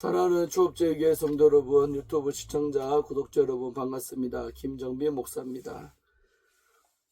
사랑하는 초업제교회 성도 여러분, 유튜브 시청자, 구독자 여러분 반갑습니다. 김정빈 목사입니다.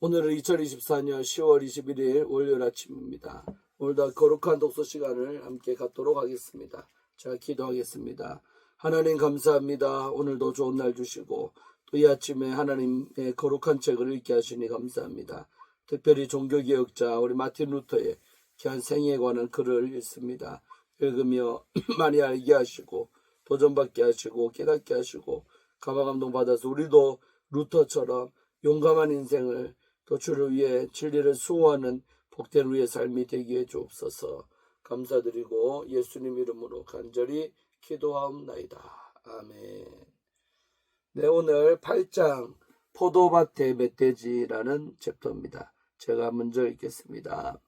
오늘은 2024년 10월 21일 월요일 아침입니다. 오늘도 거룩한 독서 시간을 함께 갖도록 하겠습니다. 자, 기도하겠습니다. 하나님 감사합니다. 오늘도 좋은 날 주시고 또 이 아침에 하나님의 거룩한 책을 읽게 하시니 감사합니다. 특별히 종교개혁자 우리 마틴 루터의 귀한 생애에 관한 글을 읽습니다. 읽으며 많이 알게 하시고 도전받게 하시고 깨닫게 하시고 감화감동 받아서 우리도 루터처럼 용감한 인생을 또 주를 위해 진리를 수호하는 복된 우리의 삶이 되게 해 주옵소서. 감사드리고 예수님 이름으로 간절히 기도하옵나이다. 아멘. 네, 오늘 8장 포도밭의 멧돼지라는 챕터입니다. 제가 먼저 읽겠습니다.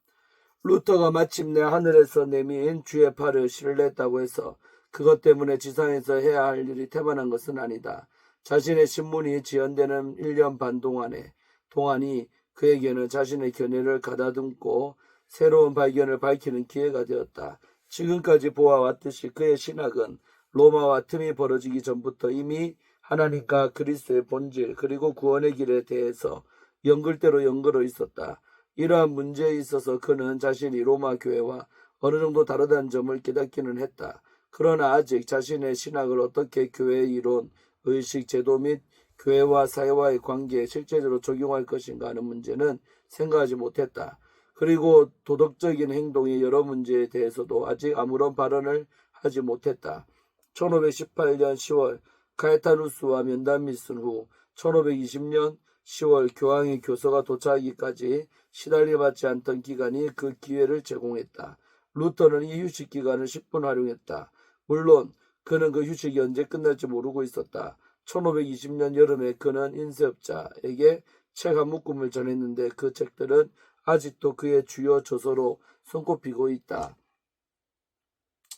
루터가 마침내 하늘에서 내민 주의 팔을 신뢰했다고 해서 그것 때문에 지상에서 해야 할 일이 태만한 것은 아니다. 자신의 신문이 지연되는 1년 반 동안이 그에게는 자신의 견해를 가다듬고 새로운 발견을 밝히는 기회가 되었다. 지금까지 보아왔듯이 그의 신학은 로마와 틈이 벌어지기 전부터 이미 하나님과 그리스도의 본질 그리고 구원의 길에 대해서 연결대로 연결어 있었다. 이러한 문제에 있어서 그는 자신이 로마 교회와 어느 정도 다르다는 점을 깨닫기는 했다. 그러나 아직 자신의 신학을 어떻게 교회의 이론, 의식, 제도 및 교회와 사회와의 관계에 실제적으로 적용할 것인가 하는 문제는 생각하지 못했다. 그리고 도덕적인 행동의 여러 문제에 대해서도 아직 아무런 발언을 하지 못했다. 1518년 10월 가에타누스와 면담이 있은 후 1520년 10월 교황의 교서가 도착하기까지 시달려받지 않던 기간이 그 기회를 제공했다. 루터는 이 휴식 기간을 10분 활용했다. 물론 그는 그 휴식이 언제 끝날지 모르고 있었다. 1520년 여름에 그는 인쇄업자에게 책 한 묶음을 전했는데 그 책들은 아직도 그의 주요 저서로 손꼽히고 있다.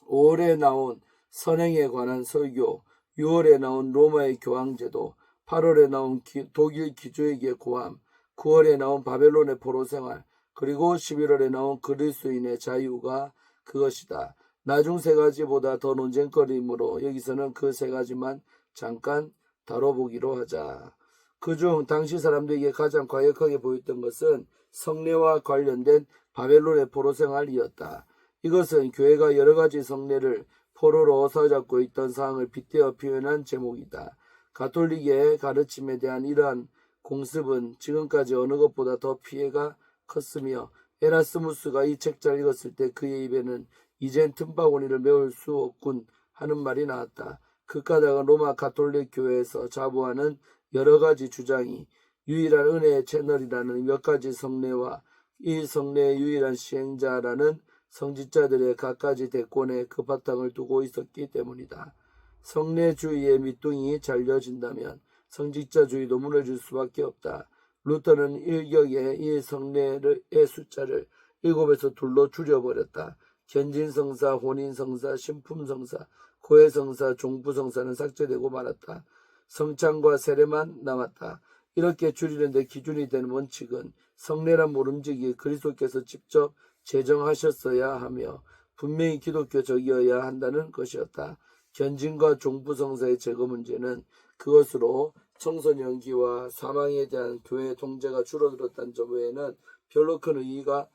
5월에 나온 선행에 관한 설교, 6월에 나온 로마의 교황제도, 8월에 나온 독일 기조에게 고함, 9월에 나온 바벨론의 포로생활, 그리고 11월에 나온 그리스도인의 자유가 그것이다. 나중 세 가지보다 더 논쟁거리이므로 여기서는 그 세 가지만 잠깐 다뤄보기로 하자. 그중 당시 사람들에게 가장 과격하게 보였던 것은 성례와 관련된 바벨론의 포로생활이었다. 이것은 교회가 여러 가지 성례를 포로로 사로잡고 있던 상황을 빗대어 표현한 제목이다. 가톨릭의 가르침에 대한 이러한 공습은 지금까지 어느 것보다 더 피해가 컸으며 에라스무스가 이 책자를 읽었을 때 그의 입에는 이젠 틈바구니를 메울 수 없군 하는 말이 나왔다. 그 까닭은 로마 가톨릭 교회에서 자부하는 여러 가지 주장이 유일한 은혜의 채널이라는 몇 가지 성례와 이 성례의 유일한 시행자라는 성직자들의 갖가지 대권에 그 바탕을 두고 있었기 때문이다. 성례주의의 밑둥이 잘려진다면 성직자주의도 무너질 수밖에 없다. 루터는 일격에 이 성례의 숫자를 7에서 2로 줄여버렸다. 견진성사, 혼인성사, 신품성사, 고해성사, 종부성사는 삭제되고 말았다. 성찬과 세례만 남았다. 이렇게 줄이는데 기준이 되는 원칙은 성례란 모름지기 그리스도께서 직접 제정하셨어야 하며 분명히 기독교적이어야 한다는 것이었다. 견진과 종부성사의 제거 문제는 그것으로 청소년기와 사망에 대한 교회의 통제가 줄어들었다는 점 외에는 별로 큰 의의가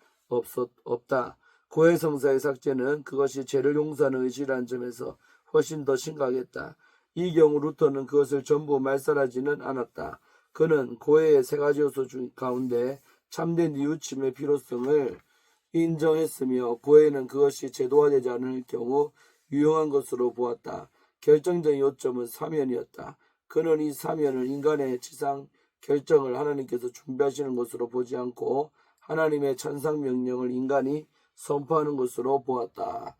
없다. 고해성사의 삭제는 그것이 죄를 용서하는 의지라는 점에서 훨씬 더 심각했다. 이 경우 루터는 그것을 전부 말살하지는 않았다. 그는 고해의 세 가지 요소 중 가운데 참된 뉘우침의 필요성을 인정했으며 고해는 그것이 제도화되지 않을 경우 유용한 것으로 보았다. 결정적인 요점은 사면이었다. 그는 이 사면을 인간의 지상 결정을 하나님께서 준비하시는 것으로 보지 않고 하나님의 천상 명령을 인간이 선포하는 것으로 보았다.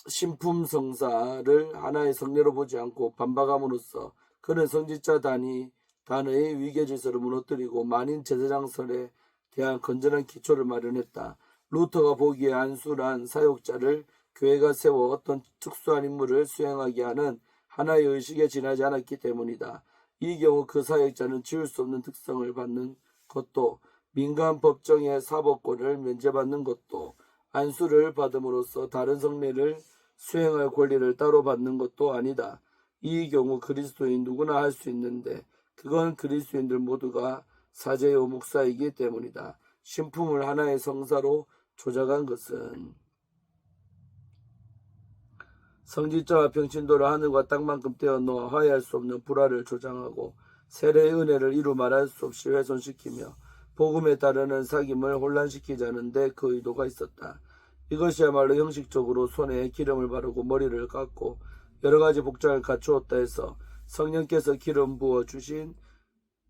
신품성사를 하나의 성례로 보지 않고 반박함으로써 그는 성직자 단의 위계질서를 무너뜨리고 만인 제사장설에 대한 건전한 기초를 마련했다. 루터가 보기에 안수란 사역자를 교회가 세워 어떤 특수한 임무를 수행하게 하는 하나의 의식에 지나지 않았기 때문이다. 이 경우 그 사역자는 지울 수 없는 특성을 받는 것도 민간 법정의 사법권을 면제받는 것도 안수를 받음으로써 다른 성례를 수행할 권리를 따로 받는 것도 아니다. 이 경우 그리스도인 누구나 할 수 있는데 그건 그리스도인들 모두가 사제요 목사이기 때문이다. 신품을 하나의 성사로 조작한 것은 성직자와 병신도를 하늘과 땅만큼 떼어 넣어 화해할 수 없는 불화를 조장하고 세례의 은혜를 이루 말할 수 없이 훼손시키며 복음에 따르는 사귐을 혼란시키자는 데 그 의도가 있었다. 이것이야말로 형식적으로 손에 기름을 바르고 머리를 깎고 여러 가지 복장을 갖추었다 해서 성령께서 기름 부어 주신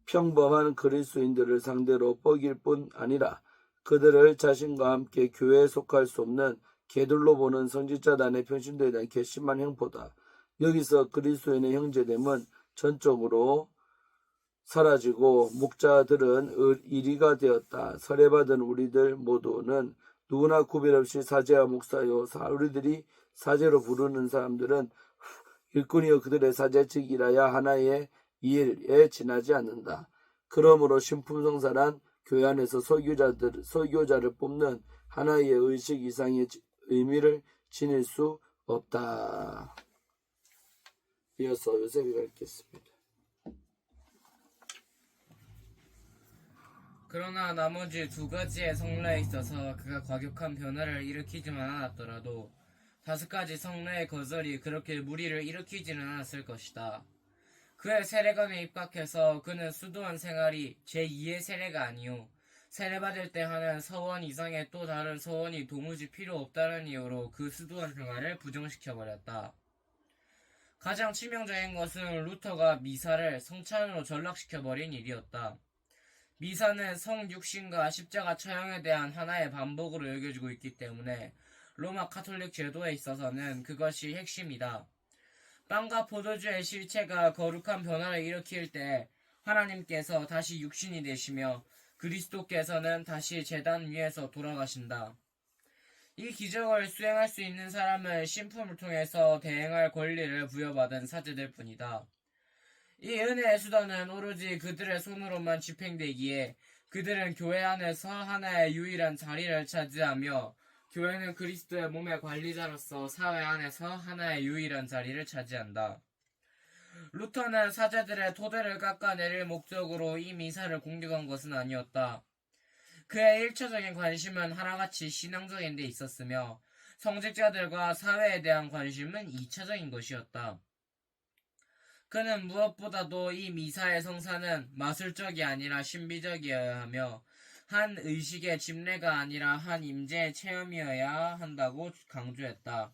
평범한 그리스도인들을 상대로 뻐길 뿐 아니라 그들을 자신과 함께 교회에 속할 수 없는 개들로 보는 성직자단의 평신도에 대한 괘씸한 형포다. 여기서 그리스도인의 형제됨은 전적으로 사라지고 목자들은 이리가 되었다. 설해받은 우리들 모두는 누구나 구별 없이 사제와 목사요. 우리들이 사제로 부르는 사람들은 일꾼이여 그들의 사제직이라야 하나의 일에 지나지 않는다. 그러므로 신품성사란 교회 안에서 설교자를 뽑는 하나의 의식 이상의 의미를 지닐 수 없다. 이어서 요셉이가 읽겠습니다. 그러나 나머지 두 가지의 성례에 있어서 그가 과격한 변화를 일으키지만 않았더라도 5가지 성례의 거절이 그렇게 무리를 일으키지는 않았을 것이다. 그의 세례관에 입각해서 그는 수도원 생활이 제2의 세례가 아니오 세례받을 때 하는 서원 이상의 또 다른 서원이 도무지 필요 없다는 이유로 그 수도원 생활을 부정시켜버렸다. 가장 치명적인 것은 루터가 미사를 성찬으로 전락시켜버린 일이었다. 미사는 성육신과 십자가 처형에 대한 하나의 반복으로 여겨지고 있기 때문에 로마 카톨릭 제도에 있어서는 그것이 핵심이다. 빵과 포도주의 실체가 거룩한 변화를 일으킬 때 하나님께서 다시 육신이 되시며 그리스도께서는 다시 제단 위에서 돌아가신다. 이 기적을 수행할 수 있는 사람은 신품을 통해서 대행할 권리를 부여받은 사제들 뿐이다. 이 은혜의 수단은 오로지 그들의 손으로만 집행되기에 그들은 교회 안에서 하나의 유일한 자리를 차지하며 교회는 그리스도의 몸의 관리자로서 사회 안에서 하나의 유일한 자리를 차지한다. 루터는 사제들의 토대를 깎아내릴 목적으로 이 미사를 공격한 것은 아니었다. 그의 1차적인 관심은 하나같이 신앙적인 데 있었으며 성직자들과 사회에 대한 관심은 2차적인 것이었다. 그는 무엇보다도 이 미사의 성사는 마술적이 아니라 신비적이어야 하며 한 의식의 집례가 아니라 한 임재의 체험이어야 한다고 강조했다.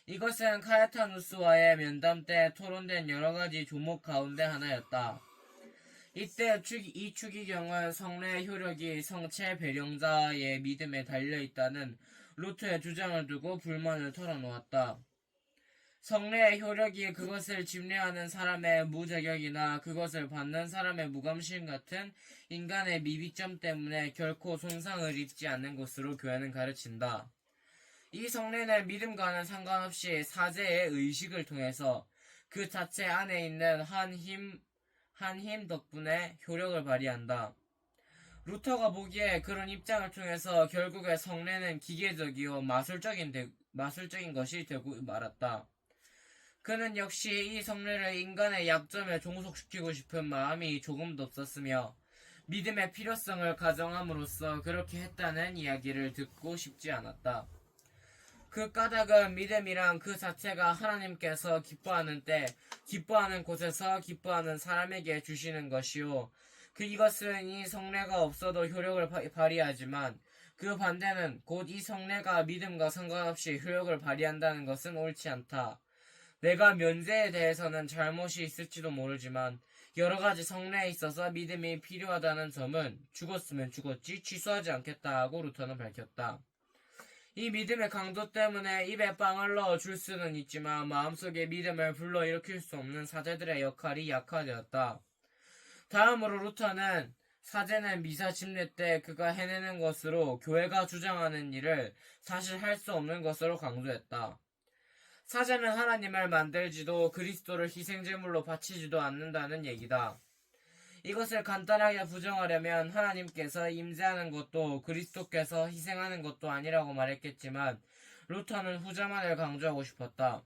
이것은 카에타누스와의 면담 때 토론된 여러가지 조목 가운데 하나였다. 이때 이 추기경은 성례의 효력이 성체 배령자의 믿음에 달려있다는 루터의 주장을 두고 불만을 털어놓았다. 성례의 효력이 그것을 집례하는 사람의 무자격이나 그것을 받는 사람의 무감심 같은 인간의 미비점 때문에 결코 손상을 입지 않는 것으로 교회는 가르친다. 이 성례는 믿음과는 상관없이 사제의 의식을 통해서 그 자체 안에 있는 한 힘 덕분에 효력을 발휘한다. 루터가 보기에 그런 입장을 통해서 결국에 성례는 기계적이요 마술적인 것이 되고 말았다. 그는 역시 이 성례를 인간의 약점에 종속시키고 싶은 마음이 조금도 없었으며 믿음의 필요성을 가정함으로써 그렇게 했다는 이야기를 듣고 싶지 않았다. 그 까닭은 믿음이란 그 자체가 하나님께서 기뻐하는 때, 기뻐하는 곳에서 기뻐하는 사람에게 주시는 것이요. 이것은 이 성례가 없어도 효력을 발휘하지만 그 반대는 곧 이 성례가 믿음과 상관없이 효력을 발휘한다는 것은 옳지 않다. 내가 면제에 대해서는 잘못이 있을지도 모르지만 여러가지 성례에 있어서 믿음이 필요하다는 점은 죽었으면 죽었지 취소하지 않겠다 하고 루터는 밝혔다. 이 믿음의 강도 때문에 입에 빵을 넣어 줄 수는 있지만 마음속에 믿음을 불러일으킬 수 없는 사제들의 역할이 약화되었다. 다음으로 루터는 사제는 미사 집례 때 그가 해내는 것으로 교회가 주장하는 일을 사실 할 수 없는 것으로 강조했다. 사제는 하나님을 만들지도 그리스도를 희생제물로 바치지도 않는다는 얘기다. 이것을 간단하게 부정하려면 하나님께서 임재하는 것도 그리스도께서 희생하는 것도 아니라고 말했겠지만 루터는 후자만을 강조하고 싶었다.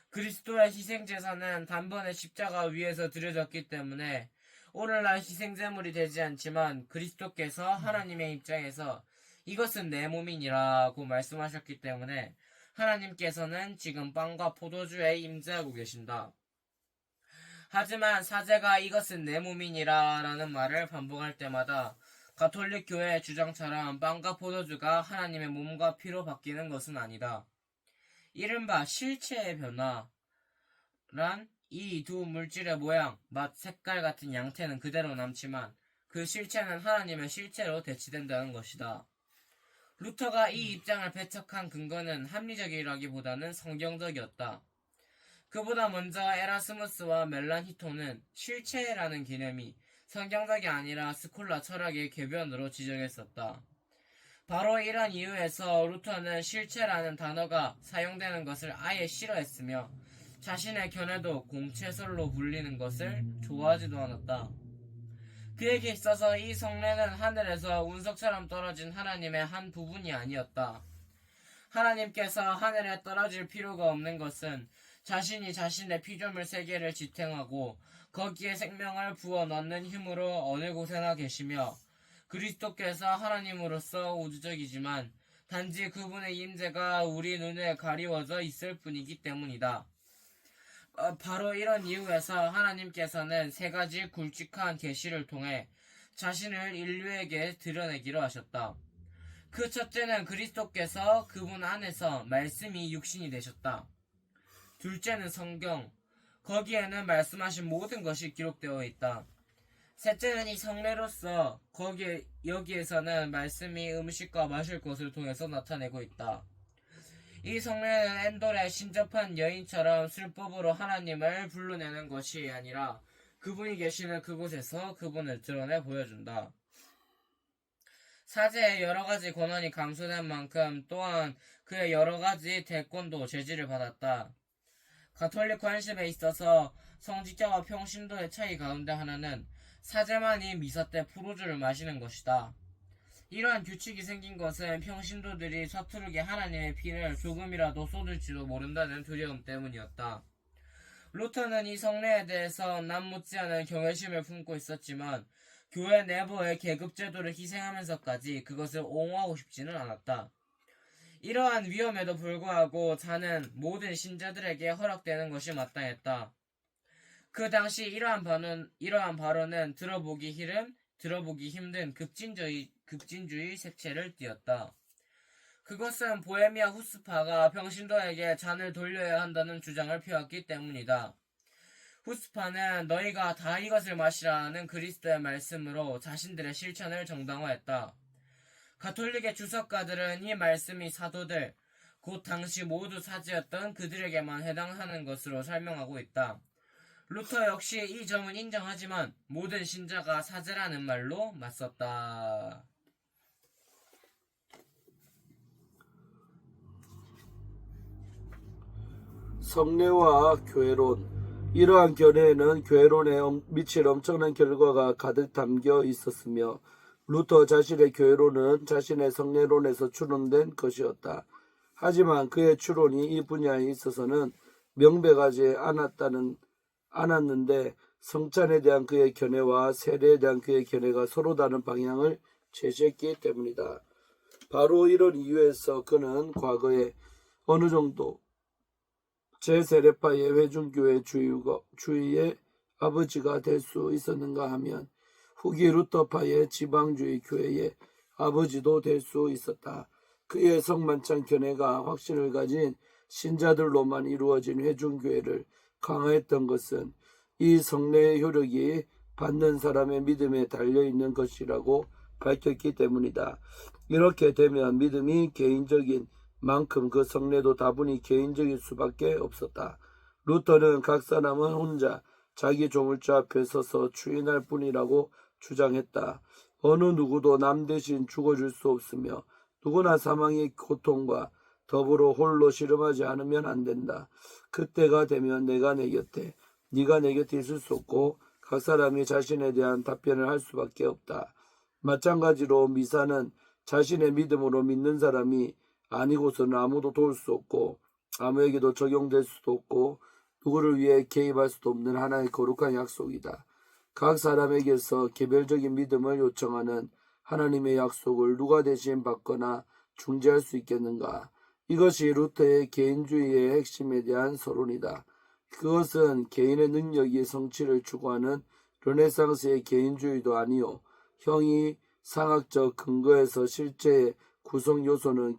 그리스도의 희생제사는 단번에 십자가 위에서 드려졌기 때문에 오늘날 희생제물이 되지 않지만 그리스도께서 하나님의 입장에서 이것은 내 몸이니라고 말씀하셨기 때문에 하나님께서는 지금 빵과 포도주에 임재하고 계신다. 하지만 사제가 이것은 내 몸이니라 라는 말을 반복할 때마다 가톨릭 교회의 주장처럼 빵과 포도주가 하나님의 몸과 피로 바뀌는 것은 아니다. 이른바 실체의 변화란 이 두 물질의 모양, 맛, 색깔 같은 양태는 그대로 남지만 그 실체는 하나님의 실체로 대치된다는 것이다. 루터가 이 입장을 배척한 근거는 합리적이라기보다는 성경적이었다. 그보다 먼저 에라스무스와 멜란히토는 실체라는 개념이 성경적이 아니라 스콜라 철학의 궤변으로 지적했었다. 바로 이런 이유에서 루터는 실체라는 단어가 사용되는 것을 아예 싫어했으며 자신의 견해도 공채설로 불리는 것을 좋아하지도 않았다. 그에게 있어서 이 성례는 하늘에서 운석처럼 떨어진 하나님의 한 부분이 아니었다. 하나님께서 하늘에 떨어질 필요가 없는 것은 자신이 자신의 피조물 세계를 지탱하고 거기에 생명을 부어 넣는 힘으로 어느 곳에나 계시며 그리스도께서 하나님으로서 우주적이지만 단지 그분의 임재가 우리 눈에 가리워져 있을 뿐이기 때문이다. 바로 이런 이유에서 하나님께서는 세 가지 굵직한 계시를 통해 자신을 인류에게 드러내기로 하셨다. 그 첫째는 그리스도께서 그분 안에서 말씀이 육신이 되셨다. 둘째는 성경, 거기에는 말씀하신 모든 것이 기록되어 있다. 셋째는 이 성례로서 여기에서는 말씀이 음식과 마실 것을 통해서 나타내고 있다. 이 성례는 엔돌의 신접한 여인처럼 술법으로 하나님을 불러내는 것이 아니라 그분이 계시는 그곳에서 그분을 드러내 보여준다. 사제의 여러가지 권한이 감소된 만큼 또한 그의 여러가지 대권도 제지를 받았다. 가톨릭 관습에 있어서 성직자와 평신도의 차이 가운데 하나는 사제만이 미사 때 포도주를 마시는 것이다. 이러한 규칙이 생긴 것은 평신도들이 서투르게 하나님의 피를 조금이라도 쏟을지도 모른다는 두려움 때문이었다. 루터는 이 성례에 대해서 남 못지않은 경외심을 품고 있었지만 교회 내부의 계급제도를 희생하면서까지 그것을 옹호하고 싶지는 않았다. 이러한 위험에도 불구하고 자는 모든 신자들에게 허락되는 것이 마땅했다. 그 당시 이러한 발언은 들어보기 힘든 급진주의 색채를 띠었다. 그것은 보헤미아 후스파가 평신도에게 잔을 돌려야 한다는 주장을 펴왔기 때문이다. 후스파는 너희가 다 이것을 마시라는 그리스도의 말씀으로 자신들의 실천을 정당화했다. 가톨릭의 주석가들은 이 말씀이 사도들, 곧 당시 모두 사제였던 그들에게만 해당하는 것으로 설명하고 있다. 루터 역시 이 점은 인정하지만 모든 신자가 사제라는 말로 맞섰다. 성례와 교회론. 이러한 견해에는 교회론에 미칠 엄청난 결과가 가득 담겨 있었으며 루터 자신의 교회론은 자신의 성례론에서 추론된 것이었다. 하지만 그의 추론이 이 분야에 있어서는 명백하지 않았는데 성찬에 대한 그의 견해와 세례에 대한 그의 견해가 서로 다른 방향을 제시했기 때문이다. 바로 이런 이유에서 그는 과거에 어느 정도 제세례파의 회중교회 주의의 아버지가 될 수 있었는가 하면 후기 루터파의 지방주의 교회의 아버지도 될 수 있었다. 그의 성만찬 견해가 확신을 가진 신자들로만 이루어진 회중교회를 강화했던 것은 이 성례의 효력이 받는 사람의 믿음에 달려있는 것이라고 밝혔기 때문이다. 이렇게 되면 믿음이 개인적인 만큼 그 성례도 다분히 개인적일 수밖에 없었다. 루터는 각 사람은 혼자 자기 조물주 앞에 서서 추인할 뿐이라고 주장했다. 어느 누구도 남 대신 죽어줄 수 없으며 누구나 사망의 고통과 더불어 홀로 씨름하지 않으면 안 된다. 그때가 되면 내가 내 곁에, 네가 내 곁에 있을 수 없고 각 사람이 자신에 대한 답변을 할 수밖에 없다. 마찬가지로 미사는 자신의 믿음으로 믿는 사람이 아니고서는 아무도 도울 수 없고 아무에게도 적용될 수도 없고 누구를 위해 개입할 수도 없는 하나의 거룩한 약속이다. 각 사람에게서 개별적인 믿음을 요청하는 하나님의 약속을 누가 대신 받거나 중재할 수 있겠는가? 이것이 루터의 개인주의의 핵심에 대한 서론이다. 그것은 개인의 능력이 성취를 추구하는 르네상스의 개인주의도 아니요. 형이 상학적 근거에서 실제의 구성 요소는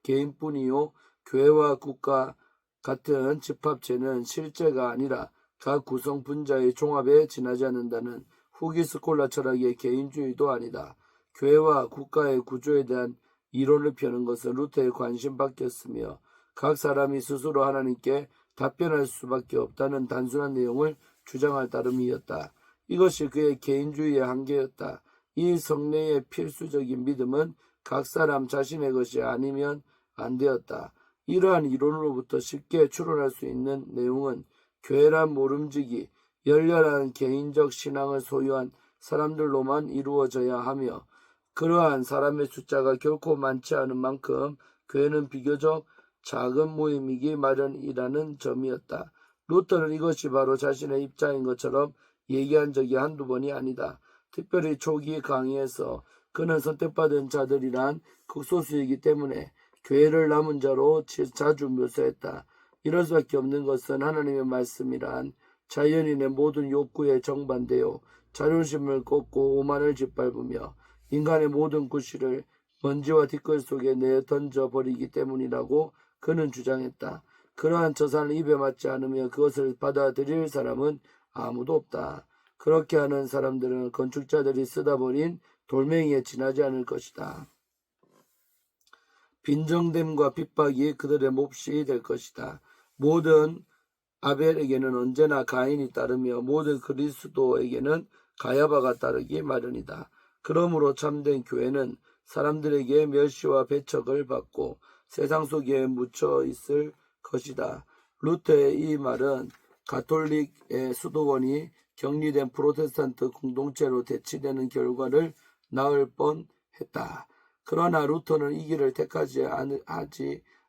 개인뿐이요. 교회와 국가 같은 집합체는 실제가 아니라 각 구성 분자의 종합에 지나지 않는다는 후기 스콜라 철학의 개인주의도 아니다. 교회와 국가의 구조에 대한 이론을 펴는 것은 루터의 관심 밖이었으며 각 사람이 스스로 하나님께 답변할 수밖에 없다는 단순한 내용을 주장할 따름이었다. 이것이 그의 개인주의의 한계였다. 이 성례의 필수적인 믿음은 각 사람 자신의 것이 아니면 안 되었다. 이러한 이론으로부터 쉽게 추론할 수 있는 내용은 교회란 모름지기 열렬한 개인적 신앙을 소유한 사람들로만 이루어져야 하며 그러한 사람의 숫자가 결코 많지 않은 만큼 교회는 비교적 작은 모임이기 마련이라는 점이었다. 루터는 이것이 바로 자신의 입장인 것처럼 얘기한 적이 한두 번이 아니다. 특별히 초기 강의에서 그는 선택받은 자들이란 극소수이기 때문에 교회를 남은 자로 자주 묘사했다. 이럴 수밖에 없는 것은 하나님의 말씀이란 자연인의 모든 욕구에 정반대요. 자존심을 꺾고 오만을 짓밟으며 인간의 모든 구실을 먼지와 티끌 속에 내어 던져버리기 때문이라고 그는 주장했다. 그러한 처사는 입에 맞지 않으며 그것을 받아들일 사람은 아무도 없다. 그렇게 하는 사람들은 건축자들이 쓰다 버린 돌멩이에 지나지 않을 것이다. 빈정됨과 핍박이 그들의 몫이 될 것이다. 모든 아벨에게는 언제나 가인이 따르며 모든 그리스도에게는 가야바가 따르기 마련이다. 그러므로 참된 교회는 사람들에게 멸시와 배척을 받고 세상 속에 묻혀 있을 것이다. 루터의 이 말은 가톨릭의 수도원이 격리된 프로테스탄트 공동체로 대치되는 결과를 낳을 뻔했다. 그러나 루터는 이 길을 택하지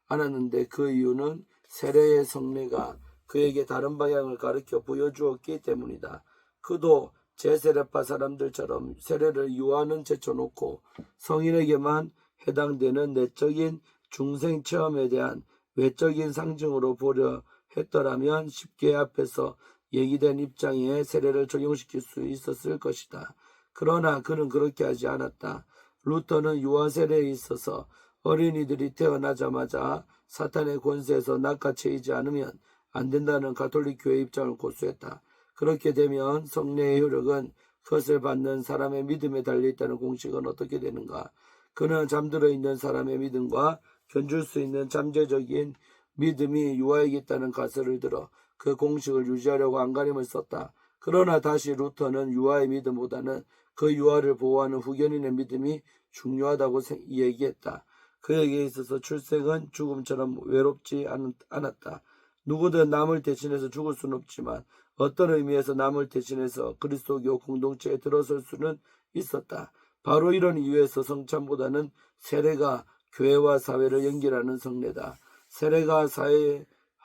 않았는데 그 이유는 세례의 성례가 그에게 다른 방향을 가르쳐 보여주었기 때문이다. 그도 제세례파 사람들처럼 세례를 유아는 제쳐놓고 성인에게만 해당되는 내적인 중생 체험에 대한 외적인 상징으로 보려 했더라면 쉽게 앞에서 얘기된 입장에 세례를 적용시킬 수 있었을 것이다. 그러나 그는 그렇게 하지 않았다. 루터는 유아 세례에 있어서 어린이들이 태어나자마자 사탄의 권세에서 낚아채이지 않으면 안 된다는 가톨릭 교회 입장을 고수했다. 그렇게 되면 성례의 효력은 그것을 받는 사람의 믿음에 달려있다는 공식은 어떻게 되는가? 그는 잠들어 있는 사람의 믿음과 견줄 수 있는 잠재적인 믿음이 유아에게 있다는 가설을 들어 그 공식을 유지하려고 안간힘을 썼다. 그러나 다시 루터는 유아의 믿음보다는 그 유아를 보호하는 후견인의 믿음이 중요하다고 얘기했다. 그에게 있어서 출생은 죽음처럼 외롭지 않았다. 누구든 남을 대신해서 죽을 수는 없지만 어떤 의미에서 남을 대신해서 그리스도교 공동체에 들어설 수는 있었다. 바로 이런 이유에서 성찬보다는 세례가 교회와 사회를 연결하는 성례다. 세례가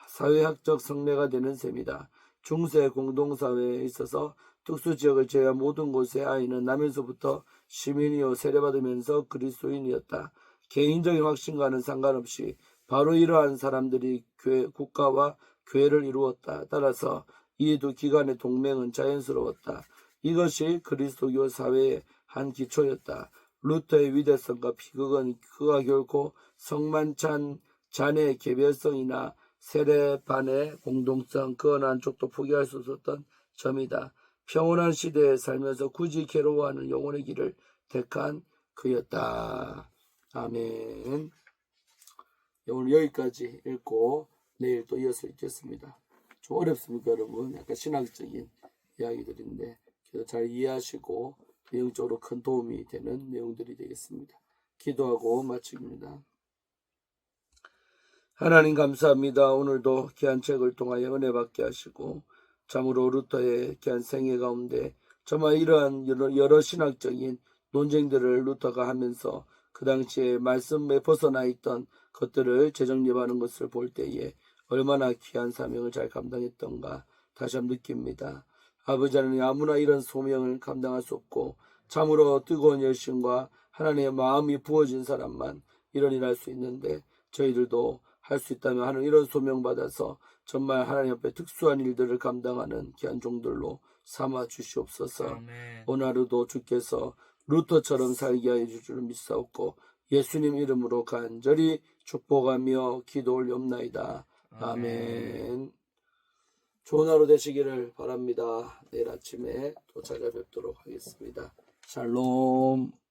사회학적 성례가 되는 셈이다. 중세 공동사회에 있어서 특수지역을 제외한 모든 곳의 아이는 나면서부터 시민이요 세례받으면서 그리스도인이었다. 개인적인 확신과는 상관없이 바로 이러한 사람들이 국가와 교회를 이루었다. 따라서 이 두 기관의 동맹은 자연스러웠다. 이것이 그리스도교 사회의 한 기초였다. 루터의 위대성과 비극은 그가 결코 성만찬 잔의 개별성이나 세례반의 공동성 그 어느 한쪽도 포기할 수 없었던 점이다. 평온한 시대에 살면서 굳이 괴로워하는 영혼의 길을 택한 그였다. 아멘. 오늘 여기까지 읽고 내일 또 이어서 읽겠습니다. 좀 어렵습니까 여러분? 약간 신학적인 이야기들인데 잘 이해하시고 영적으로 큰 도움이 되는 내용들이 되겠습니다. 기도하고 마칩니다. 하나님 감사합니다. 오늘도 귀한 책을 통하여 은혜 받게 하시고 참으로 루터의 귀한 생애 가운데 정말 이러한 여러 신학적인 논쟁들을 루터가 하면서 그 당시에 말씀에 벗어나 있던 것들을 재정립하는 것을 볼 때에 얼마나 귀한 사명을 잘 감당했던가 다시 한번 느낍니다. 아버지 하나님, 아무나 이런 소명을 감당할 수 없고 참으로 뜨거운 열심과 하나님의 마음이 부어진 사람만 이런 일 할 수 있는데 저희들도 할 수 있다면 하는 이런 소명 받아서 정말 하나님 앞에 특수한 일들을 감당하는 귀한 종들로 삼아 주시옵소서. 아멘. 오늘 하루도 주께서 루터처럼 살게 하여 주실 줄 믿사옵고 예수님 이름으로 간절히 축복하며 기도 올리옵나이다. 아멘. 좋은 하루 되시기를 바랍니다. 내일 아침에 또 찾아뵙도록 하겠습니다. 샬롬.